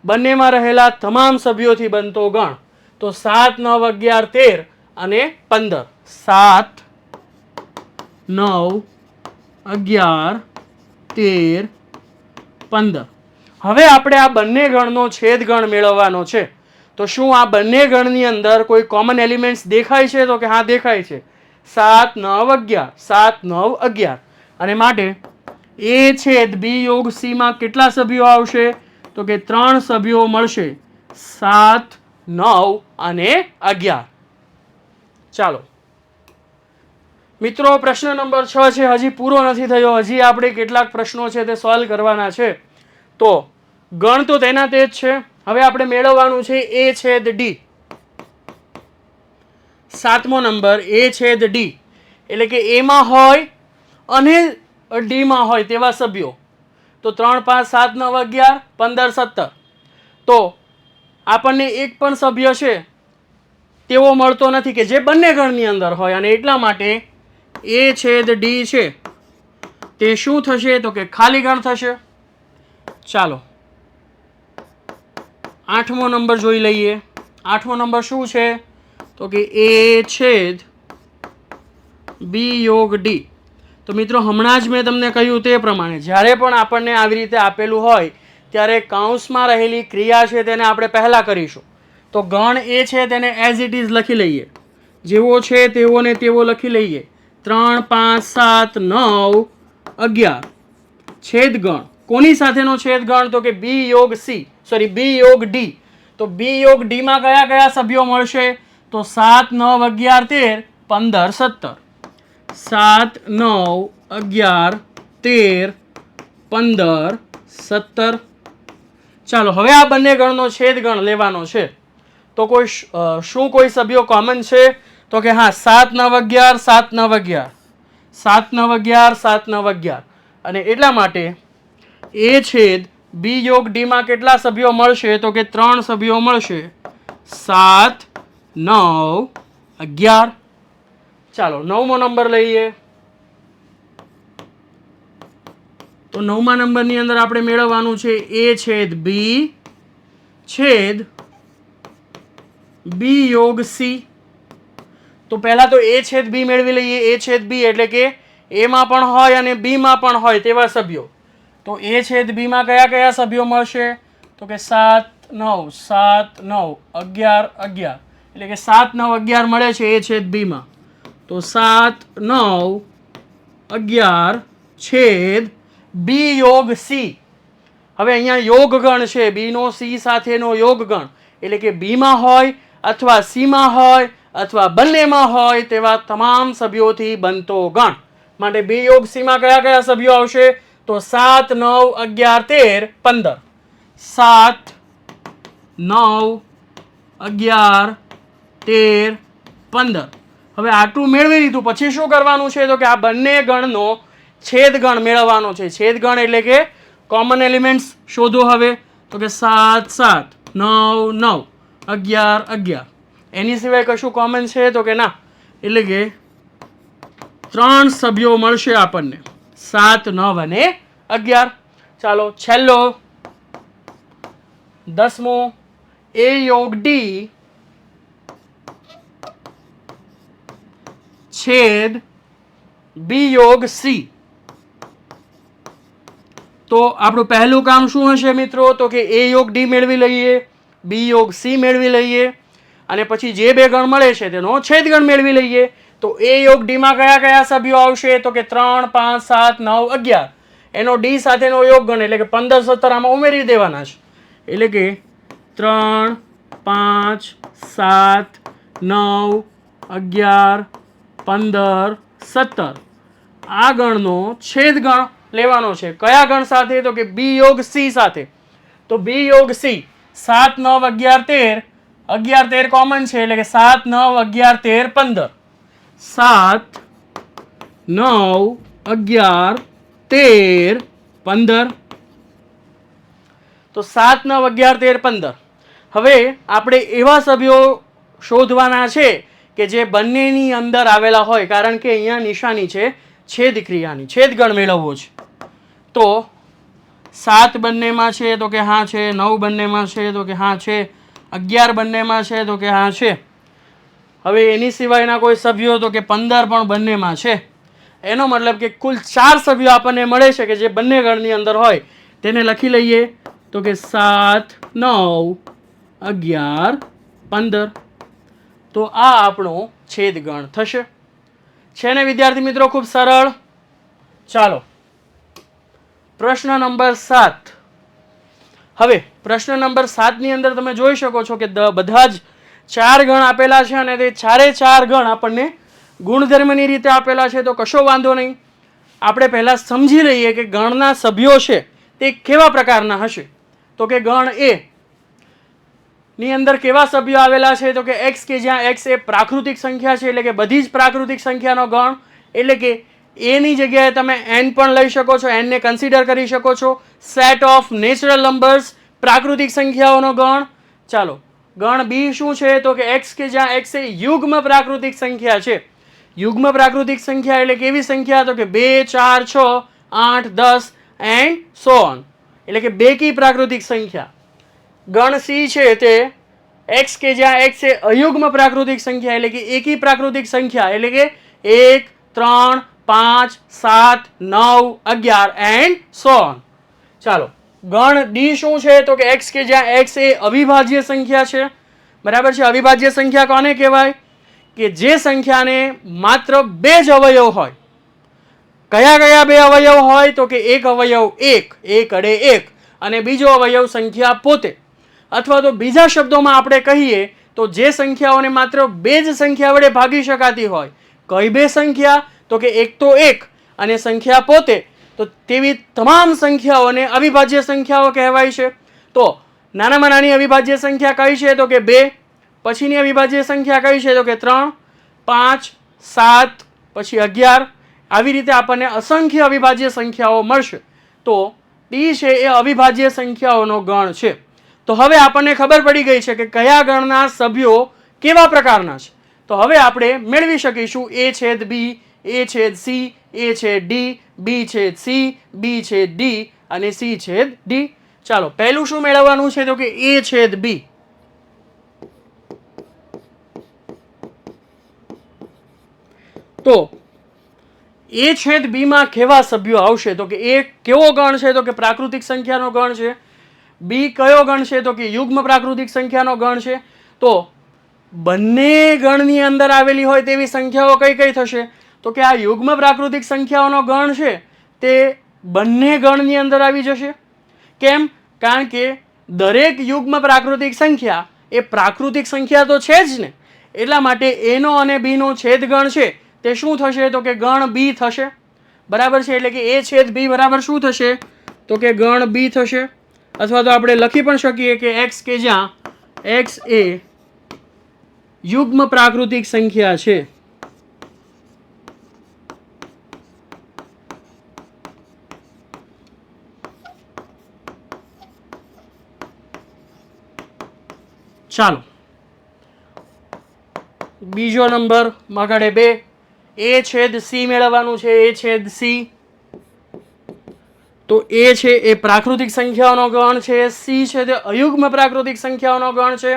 બંનેમાં રહેલા તમામ સભ્યોથી બનતો ગણ. તો 7 9 11 13 અને 15. 7 9 11 13 15. હવે આપણે આ બંને ગણનો છેદગણ મેળવવાનો છે. તો શું આ બંને ગણની અંદર કોઈ કોમન એલિમેન્ટ્સ દેખાય છે? તો કે હા દેખાય છે. 7 9 11 7 9 11 અને માટે એ છેદ બી યોગ સી માં કેટલા સભ્યો આવશે? તો કે 3 સભ્યો મળશે 7 9 અને 11. ચાલો મિત્રો પ્રશ્ન નંબર 6 છે, હજી પૂરો નથી થયો. હજી આપણે કેટલાક પ્રશ્નો છે તે સોલ્વ કરવાના છે. તો ગણ તો તેના તે જ છે. હવે આપણે મેળવવાનું છે એ છેદ ડી. 7મો નંબર એ છેદ ડી એટલે કે એમાં હોય અને ડીમાં હોય તેવા સભ્યો. તો 3 5 7 9 11 15 17. તો આપણને એક પણ સભ્ય છે તેવો મળતો નથી કે જે બંને ગણની અંદર હોય અને એટલા માટે એ છેદ ડી છે તે શું થશે? તો કે ખાલી ગણ થશે. ચાલો 8મો નંબર જોઈ લઈએ. 8મો નંબર શું છે? તો કે એ છેદ બી યોગ ડી. તો મિત્રો હમણાં જ મેં તમને કહ્યું તે પ્રમાણે જ્યારે પણ આપણને આવી રીતે આપેલું હોય ત્યારે કૌંસમાં રહેલી ક્રિયા છે તેને આપણે પહેલાં કરીશું. તો ગણ એ છે તેને એઝ ઇટ ઇઝ લખી લઈએ, જેવો છે તેવો ને તેવો લખી લઈએ. 3 5 7 9 11 છેદગણ. કોની સાથેનો છેદગણ? તો કે બી યોગ સી, સોરી બી યોગ ડી. તો બી યોગ ડી માં કયા કયા સભ્યો મળશે? તો 7 9 11 13 15 17. 7 9 11 13 15 17. ચાલો હવે આ બંને ગણનો છેદગણ લેવાનો છે. તો કોઈ શું કોઈ સભ્યો કોમન છે? તો કે હા, 7 9 11 7 9 11 7 9 11 7 9 11. અને એટલા માટે એ છેદ બી યોગ ડી માં કેટલા સભ્યો મળશે? તો કે 3 સભ્યો મળશે. 7 9 11. ચાલો 9મો નંબર લઈએ. તો 9મા નંબરની અંદર આપણે મેળવવાનું છે એ છેદ બી છેદ બી યોગ સી. તો પહેલા તો એ છેદ બી મેળવી લઈએ. એ છેદ બી એટલે કે એ માં પણ હોય અને બી માં પણ હોય તેવા સભ્યો. તો એ છેદ બી માં કયા કયા સભ્યો મળશે? તો કે 7 9 7 9 11 11. એટલે કે 7 9 11 મળે છે એ છેદ બી માં. તો 7 9 11 છેદ બી યોગ સી. હવે અહીંયા યોગ ગણ છે, બી નો સી સાથેનો યોગ ગણ એટલે કે બી માં હોય અથવા સી માં હોય અથવા બંનેમાં હોય તેવા તમામ સભ્યોથી બનતો ગણ. માટે બી યોગ સી માં કયા કયા સભ્યો આવશે? તો 7 9 11 13 15. 7 9 11 13 15. હવે આટલું મેળવી લીધું પછી શું કરવાનું છે? તો કે આ બંને ગણનો છેદગણ મેળવવાનો છે. છેદગણ એટલે કે કોમન એલિમેન્ટ્સ શોધો. હવે તો કે 7 7 9 9 11 11. એની સિવાય કશું કોમન છે? તો કે ના. એટલે કે 3 સભ્યો મળશે આપણને, 7 9 અને 11. ચાલો છેલ્લો 10મો એ યોગ ડી છેદ બી યોગ સી. તો આપણું પહેલું કામ શું હશે મિત્રો? તો કે એ યોગ ડી મેળવી લઈએ, બી યોગ સી મેળવી લઈએ અને પછી જે બે ગણ મળે છે તેનો છેદગણ મેળવી લઈએ. તો એ યોગ ડી માં કયા કયા સભ્યો આવશે? તો કે 3 5 7 9 11. એનો ડી સાથેનો યોગ ગણ એટલે કે 15 17 આમાં ઉમેરી દેવાના છે. એટલે કે 3 5 7 9 11 15 17. આ ગણનો છેદગણ લેવાનો છે. કયા ગણ સાથે? તો કે બી યોગ સી સાથે. તો બી યોગ સી 7 9 11 13 11 13 કોમન છે એટલે કે 7 9 11 13 15. 7 9 11 13 15. તો 7 9 11 13 15. હવે આપણે એવા સભ્યો શોધવાના છે કે જે બંનેની અંદર આવેલા હોય, કારણ કે અહીંયા નિશાની છે છેદ ક્રિયાની. છેદગણ મેળવવો છે. તો 7 બંનેમાં છે તો કે હા છે, 9 બંનેમાં છે તો કે હા છે, 11 બંનેમાં છે તો કે હા છે. હવે એની સિવાયના કોઈ સભ્યો તો કે 15 પણ બંનેમાં છે. એનો મતલબ કે કુલ 4 સભ્યો આપણને મળે છે કે જે બંને ગણની અંદર હોય. તેને લખી લઈએ. તો કે 7 9 11 15. તો આ આપણો છેદગણ થશે. છે ને વિદ્યાર્થી મિત્રો? ખૂબ સરળ. ચાલો પ્રશ્ન નંબર 7. હવે પ્રશ્ન નંબર 7 ની અંદર તમે જોઈ શકો છો કે બધા જ 4 ગણ આપેલા છે અને તે ચારે 4 ગણ આપણને ગુણધર્મની રીતે આપેલા છે. તો કશો વાંધો નહીં. આપણે પહેલા સમજી લઈએ કે ગણના સભ્યો છે તે કેવા પ્રકારના હશે. તો કે ગણ એ ની અંદર કેવા સભ્યો આવેલા છે? તો કે x, કે જ્યાં x એ પ્રાકૃતિક સંખ્યા છે એટલે કે બધી જ પ્રાકૃતિક સંખ્યાનો ગણ. એટલે કે a ની જગ્યાએ તમે n પણ લઈ શકો છો, n ને કન્સિડર કરી શકો છો. સેટ ઓફ નેચરલ નંબર્સ, પ્રાકૃતિક સંખ્યાઓનો ગણ. ચાલો ગણ બી શું છે? તો કે x, કે જ્યાં x એ યુગ્મ પ્રાકૃતિક સંખ્યા છે. યુગ્મ પ્રાકૃતિક સંખ્યા એટલે કેવી સંખ્યા? તો કે 2 4 6 8 10 એન્ડ સો ઓન. એટલે કે બેકી પ્રાકૃતિક સંખ્યા. ગણ સી છે તે x, કે જ્યાં x એ અયુગ્મ પ્રાકૃતિક સંખ્યા એટલે કે એકી પ્રાકૃતિક સંખ્યા એટલે કે 1 3 5 7 9 11 એન્ડ સો ઓન. ચાલો, ગણ ડી શું છે? તો કે x, કે જ્યાં x એ અવિભાજ્ય સંખ્યા છે. બરાબર છે. અવિભાજ્ય સંખ્યા કોને કહેવાય? કે જે સંખ્યાને માત્ર બે જ અવયવ હોય. કયા કયા બે અવયવ હોય? તો કે એક અવયવ એક અડે એક, અને બીજો અવયવ સંખ્યા પોતે. અથવા તો બીજા શબ્દોમાં આપણે કહીએ તો જે સંખ્યાઓને માત્ર બે જ સંખ્યા વડે ભાગી શકાતી હોય. કઈ બે સંખ્યા? તો કે એક તો એક અને સંખ્યા પોતે. તો તેવી તમામ સંખ્યાઓને અવિભાજ્ય સંખ્યાઓ કહેવાય છે. તો નાનામાં નાની અવિભાજ્ય સંખ્યા કઈ છે? તો કે 2. પછીની અવિભાજ્ય સંખ્યા કઈ છે? તો કે 3, 5, 7, પછી 11. આવી રીતે આપણને અસંખ્ય અવિભાજ્ય સંખ્યાઓ મળશે. તો ડી છે એ અવિભાજ્ય સંખ્યાઓનો ગણ છે. તો હવે આપણને ખબર પડી ગઈ છે કે કયા ગણના સભ્યો કેવા પ્રકારના છે. તો હવે આપણે મેળવી શકીશું a છેદ b, a છેદ c, a છેદ d, b છેદ c, b છેદ d અને c છેદ d. ચાલો, પહેલું શું મેળવવાનું છે? તો કે a છેદ b. તો a છેદ b માં કેવા સભ્યો આવશે? તો કે a કેવો ગણ છે? તો કે પ્રાકૃતિક સંખ્યાનો ગણ છે. બી કયો ગણ છે? તો કે યુગ્મ પ્રાકૃતિક સંખ્યાનો ગણ છે. તો બંને ગણની અંદર આવેલી હોય તેવી સંખ્યાઓ કઈ કઈ થશે? તો કે આ યુગ્મ પ્રાકૃતિક સંખ્યાઓનો ગણ છે તે બંને ગણની અંદર આવી જશે. કેમ? કારણ કે દરેક યુગ્મ પ્રાકૃતિક સંખ્યા એ પ્રાકૃતિક સંખ્યા તો છે જ ને. એટલા માટે એનો અને બીનો છેદ ગણ છે તે શું થશે? તો કે ગણ બી થશે. બરાબર છે. એટલે કે a છેદ b બરાબર શું થશે? તો કે ગણ બી થશે. અથવા તો આપણે લખી પણ શકીએ કે x, કે જ્યાં x એ યુગ્મ પ્રાકૃતિક સંખ્યા છે. ચાલો, બીજો નંબર મગડે 2, a છેદ c મેળવવાનું છે. a છેદ c. તો a છે એ પ્રાકૃતિક સંખ્યાઓનો ગણ છે, c છે તે અયુગ્મ પ્રાકૃતિક સંખ્યાઓનો ગણ છે.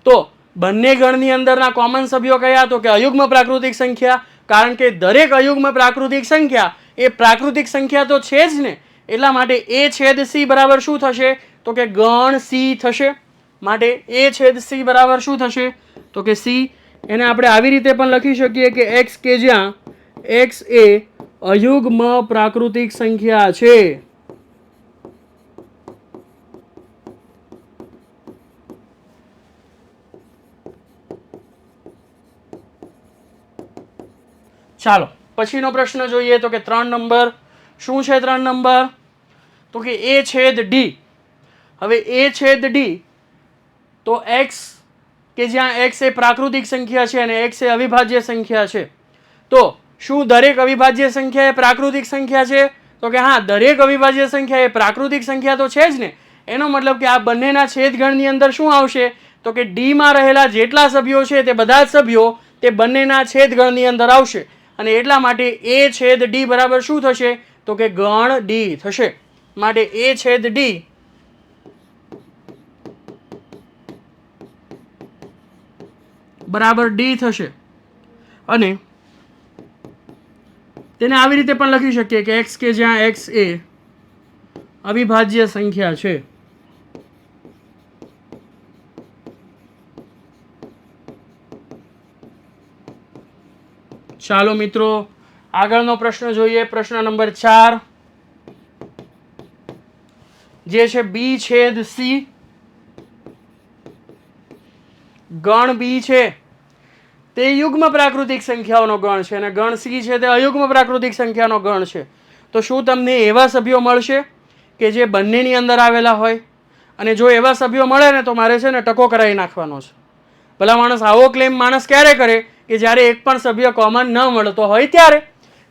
તો બંને ગણની અંદરના કોમન સભ્યો કયા? તો કે અયુગ્મ પ્રાકૃતિક સંખ્યા. કારણ કે દરેક અયુગ્મ પ્રાકૃતિક સંખ્યા એ પ્રાકૃતિક સંખ્યા તો છે જ ને. એટલા માટે a છેદ c બરાબર શું થશે? તો કે ગણ c થશે. માટે a છેદ c બરાબર શું થશે? તો કે c. એને આપણે આવી રીતે પણ લખી શકીએ કે x, કે જ્યાં x એ અયુગ્મ પ્રાકૃતિક સંખ્યા છે. ચાલો, પછીનો પ્રશ્ન જોઈએ. તો કે 3 નંબર. શું છે 3 નંબર? તો કે a છેદ d. હવે a છેદ d તો x, કે જ્યાં x એ પ્રાકૃતિક સંખ્યા છે અને x એ અવિભાજ્ય સંખ્યા છે. તો શું દરેક અવિભાજ્ય સંખ્યા એ પ્રાકૃતિક સંખ્યા છે? તો કે હા, દરેક અવિભાજ્ય સંખ્યા એ પ્રાકૃતિક સંખ્યા તો છે જ ને. એનો મતલબ કે આ બંનેના છેદગણની અંદર શું આવશે? તો કે d માં રહેલા જેટલા સભ્યો છે તે બધા જ સભ્યો તે બંનેના છેદગણની અંદર આવશે. અને એટલા માટે a છેદ d બરાબર શું થશે? તો કે ગણ d થશે. માટે a છેદ d બરાબર d થશે. અને તેને આવી રીતે પણ લખી શકીએ કે x, કે જ્યાં x એ અવિભાજ્ય સંખ્યા છે. ચાલો મિત્રો, આગળનો પ્રશ્ન જોઈએ. પ્રશ્ન નંબર 4 જે છે b છેદ c. ગણ b છે તે યુગ્મ પ્રાકૃતિક સંખ્યાઓનો ગણ છે અને ગણ c છે તે અયુગ્મ પ્રાકૃતિક સંખ્યાનો ગણ છે. તો શું તમને એવા સભ્યો મળશે કે જે બંનેની અંદર આવેલા હોય? અને જો એવા સભ્યો મળે ને તો મારે છે ને ટકો કરાવી નાખવાનો છે. ભલા માણસ આવો ક્લેમ માણસ ક્યારે કરે? કે જ્યારે એક પણ સભ્ય કોમન ન મળતો હોય ત્યારે.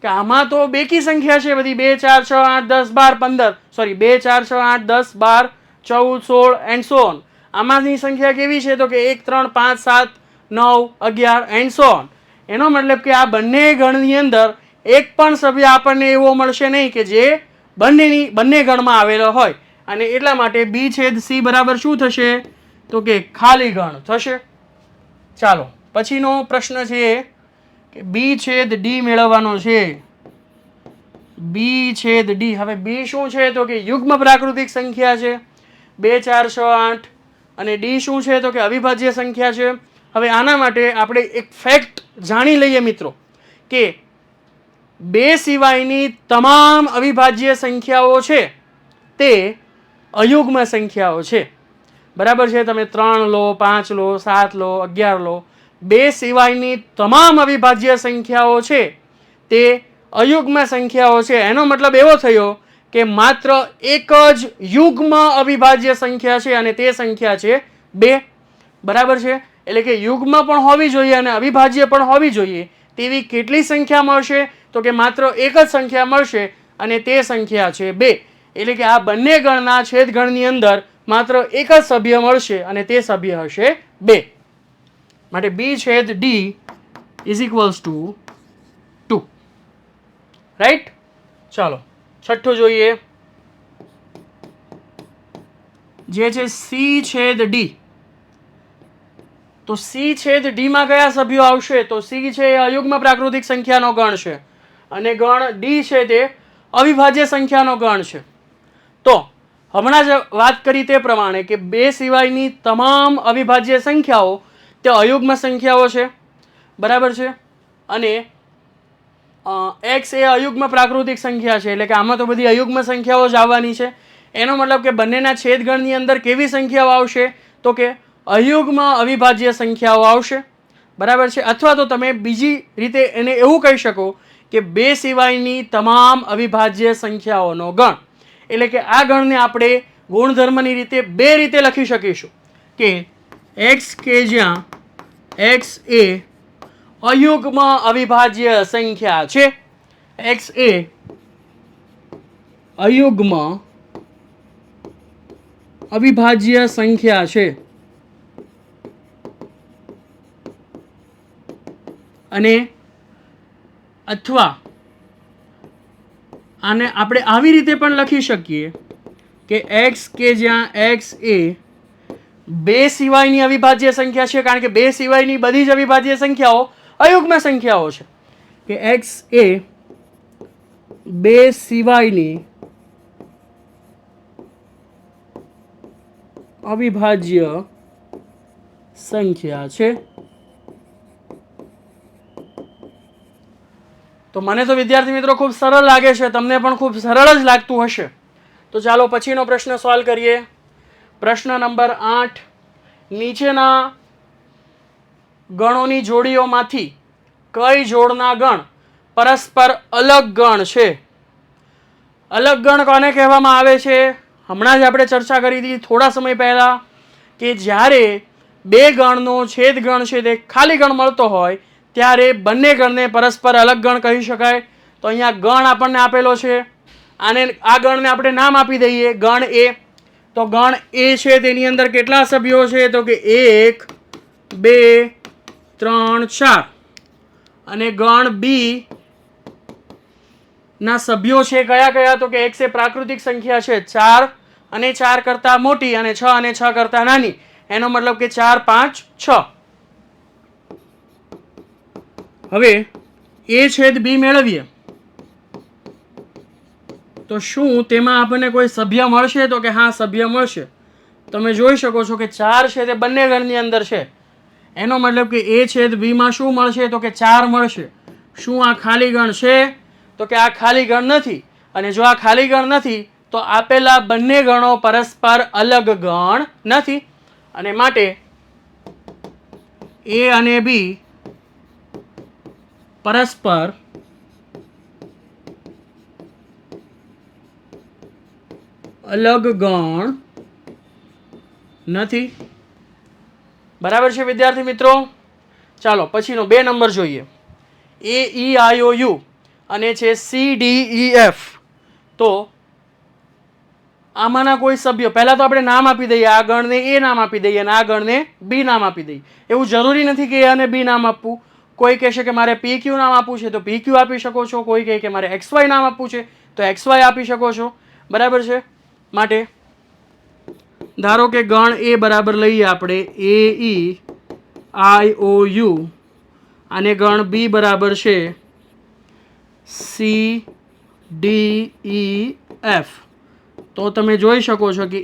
કે આમાં તો બેકી સંખ્યા છે બધી. 2 4 6 8 10 12 15 સોરી 2 4 6 8 10 12 14 16 એન્ડ સો ઓન. આમાંની સંખ્યા કેવી છે? તો કે 1 3 5 7 9 11 એન્ડ સો ઓન. એનો મતલબ કે આ બંને ગણની અંદર એક પણ સભ્ય આપણને એવો મળશે નહીં કે જે બંને ગણમાં આવેલો હોય. અને એટલા માટે b છેદ c બરાબર શું થશે? તો કે ખાલી ગણ થશે. ચાલો, પછીનો પ્રશ્ન છે કે b છેદ d મેળવવાનો છે. બી છેદ ડી. હવે બી શું છે તો કે યુગ્મ પ્રાકૃતિક સંખ્યા છે 2 4 6 8, અને ડી શું છે તો કે અવિભાજ્ય સંખ્યા છે. હવે આના માટે આપણે એક ફેક્ટ જાણી લઈએ મિત્રો કે 2 સિવાયની તમામ અવિભાજ્ય સંખ્યાઓ છે તે અયુગ્મ સંખ્યાઓ છે. બરાબર છે. તમે 3 લો, 5 લો, 7 લો, 11 લો, 2 સિવાયની તમામ અવિભાજ્ય સંખ્યાઓ છે તે અયુગ્મ સંખ્યાઓ છે. એનો મતલબ એવો થયો કે માત્ર એક જ યુગ્મ અવિભાજ્ય સંખ્યા છે અને તે સંખ્યા છે 2. બરાબર છે. એટલે કે યુગ્મ પણ હોવી જોઈએ અને અવિભાજ્ય પણ હોવી જોઈએ તેવી કેટલી સંખ્યા મળશે તો કે માત્ર એક જ સંખ્યા મળશે અને તે સંખ્યા છે 2. એટલે કે આ બંને ગણના છેદગણની અંદર માત્ર એક જ સભ્ય મળશે અને તે સભ્ય હશે 2. માટે બી છેદ D is equals two 2. Right. ચાલો છઠ્ઠું જોઈએ, જે છે સી છેદ ડી. તો સી છેદ ડી માં કયા સભ્યો આવશે તો સી છે એ અયુગ્મ પ્રાકૃતિક સંખ્યાનો ગણ છે અને ગણ ડી છે તે અવિભાજ્ય સંખ્યાનો ગણ છે. તો હમણાં જ વાત કરી તે પ્રમાણે કે 2 સિવાયની તમામ અવિભાજ્ય સંખ્યાઓ તે અયુગ્મ સંખ્યાઓ છે. બરાબર છે. અને એક્સ એ અયુગ્મ પ્રાકૃતિક સંખ્યા છે એટલે કે આમાં તો બધી અયુગ્મ સંખ્યાઓ જ આવવાની છે. એનો મતલબ કે બંનેના છેદગણની અંદર કેવી સંખ્યાઓ આવશે તો કે અયુગ્મ અવિભાજ્ય સંખ્યાઓ આવશે. બરાબર છે. અથવા તો તમે બીજી રીતે એને એવું કહી શકો કે 2 સિવાયની તમામ અવિભાજ્ય સંખ્યાઓનો ગણ. એટલે કે આ ગણને આપણે ગુણધર્મની રીતે 2 રીતે લખી શકીશું કે એક્સ કે જ્યાં એક્સ એ અયુગ્મ અવિભાજ્ય સંખ્યા છે, એક્સ એ અયુગ્મ અવિભાજ્ય સંખ્યા છે અને અથવા આને આપણે આવી રીતે પણ લખી શકીએ કે એક્સ કે જ્યાં એક્સ એ 2 સિવાયની અવિભાજ્ય સંખ્યા છે, કારણ કે 2 સિવાયની બધી જ અવિભાજ્ય સંખ્યાઓ અયુગ્મ સંખ્યાઓ છે. કે એક્સ એ 2 સિવાયની અવિભાજ્ય સંખ્યા છે. તો મને તો વિદ્યાર્થી મિત્રો ખૂબ સરળ લાગે છે, તમને પણ ખૂબ સરળ જ લાગતું હશે. તો ચાલો પછીનો પ્રશ્ન સોલ્વ કરીએ. પ્રશ્ન નંબર 8. નીચેના ગણોની જોડીઓમાંથી કઈ જોડના ગણ પરસ્પર અલગ ગણ છે? અલગ ગણ કોને કહેવામાં આવે છે? હમણાં જ આપણે ચર્ચા કરી હતી થોડા સમય પહેલા કે જ્યારે 2 ગણનો છેદ ગણ છે તે ખાલી ગણ મળતો હોય ત્યારે બંને ગણને પરસ્પર અલગ ગણ કહી શકાય. તો અહીંયા ગણ આપણને આપેલો છે, આને આ ગણને આપણે નામ આપી દઈએ ગણ એ. તો ગણ એ છે તેની અંદર કેટલા સભ્યો છે તો કે 1 2 3 4, અને ગણ બી ના સભ્યો છે કયા કયા તો કે x એ પ્રાકૃતિક સંખ્યા છે 4 અને 4 કરતા મોટી અને 6 અને 6 કરતા નાની. એનો મતલબ કે 4 5 6. હવે એ છેદ બી મેળવીએ તો શું તેમાં આપણને કોઈ સભ્ય મળશે તો કે હા સભ્ય મળશે. તમે જોઈ શકો છો કે 4 છે તે બંને ગણની અંદર છે. એનો મતલબ કે એ છેદ બી માં શું મળશે તો કે 4 મળશે. શું આ ખાલી ગણ છે તો કે આ ખાલી ગણ નથી. અને જો આ ખાલી ગણ નથી તો આપેલા બંને ગણો પરસ્પર અલગ ગણ નથી, અને માટે એ અને બી પરસ્પર અલગ ગણ નથી. બરાબર છે વિદ્યાર્થી મિત્રો. ચાલો પછીનો 2 નંબર જોઈએ. એ ઈ આઈ ઓ યુ અને છે સી ડી ઈ એફ. તો આમાંના કોઈ સભ્યો, પહેલા તો આપણે નામ આપી દઈએ, આ ગણને એ નામ આપી દઈએ અને આ ગણને બી નામ આપી દઈએ. એવું જરૂરી નથી કે એ અને બી નામ આપવું. કોઈ કહેશે કે મારે પી ક્યુ નામ આપવું છે તો પી ક્યુ આપી શકો છો. કોઈ કહે કે મારે એક્સ વાય નામ આપવું છે તો એક્સ વાય આપી શકો છો. બરાબર છે. માટે ધારો કે ગણ એ બરાબર લઈએ આપણે એ ઈ આઈ ઓ યુ, અને ગણ બી બરાબર છે સી ડી ઈ એફ, તો તમે જોઈ શકો છો કે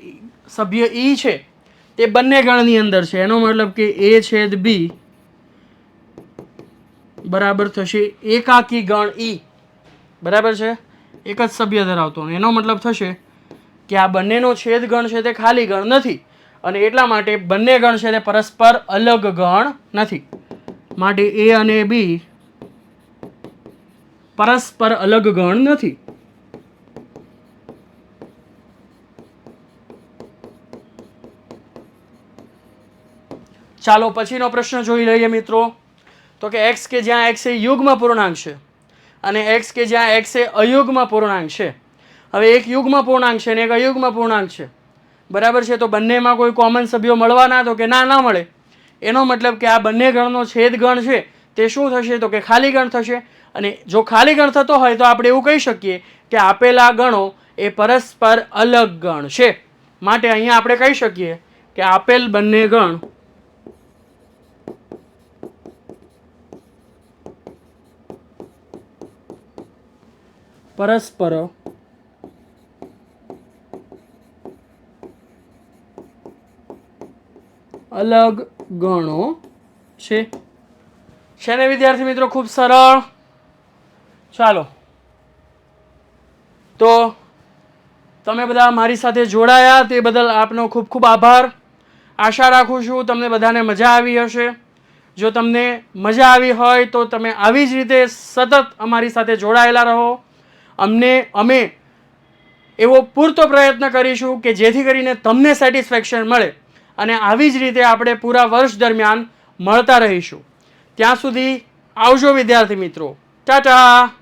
સભ્ય ઈ છે તે બંને ગણની અંદર છે. એનો મતલબ કે એ છેદ બી બરાબર થશે એકાકી ગણ ઈ. બરાબર છે, એક જ સભ્ય ધરાવતો. એનો મતલબ થશે કે આ બંનેનો છેદ ગણ છે તે ખાલી ગણ નથી, અને એટલા માટે બંને ગણ છે તે પરસ્પર અલગ ગણ નથી. માટે એ અને બી પરસ્પર અલગ ગણ નથી. ચાલો પછીનો પ્રશ્ન જોઈ લઈએ મિત્રો. તો કે x કે જ્યાં x એ યુગ્મ પૂર્ણાંક છે અને x કે જ્યાં x એ અયુગ્મ પૂર્ણાંક છે. હવે એક યુગ્મ પૂર્ણાંક છે અને એક અયુગ્મ પૂર્ણાંક છે. બરાબર છે, તો બંનેમાં કોઈ કોમન સભ્યો મળવાના? તો કે ના મળે. એનો મતલબ કે આ બંને ગણનો છેદ ગણ છે તે શું થશે? તો કે ખાલી ગણ થશે. અને જો ખાલી ગણ થતો હોય તો આપણે એવું કહી શકીએ કે આપેલા ગણો એ પરસ્પર અલગ ગણ છે. માટે અહીંયા આપણે કહી શકીએ કે આપેલ બંને ગણ પરસ્પર અલગ ગણો છે. ને વિદ્યાર્થી મિત્રો ખૂબ સરળ. ચાલો, તો તમે બધા મારી સાથે જોડાયા તે બદલ આપનો ખૂબ ખૂબ આભાર. આશા રાખું છું તમને બધાને મજા આવી હશે. જો તમને મજા આવી હોય તો તમે આવી જ રીતે સતત અમારી સાથે જોડાયેલા રહો. અમે એવો પૂરતો પ્રયત્ન કરીશું કે જેથી કરીને તમને સેટિસ્ફેક્શન મળે, અને આવી જ રીતે આપણે પૂરા વર્ષ દરમિયાન મળતા રહીશું. ત્યાં સુધી આવજો વિદ્યાર્થી મિત્રો. ટાટા.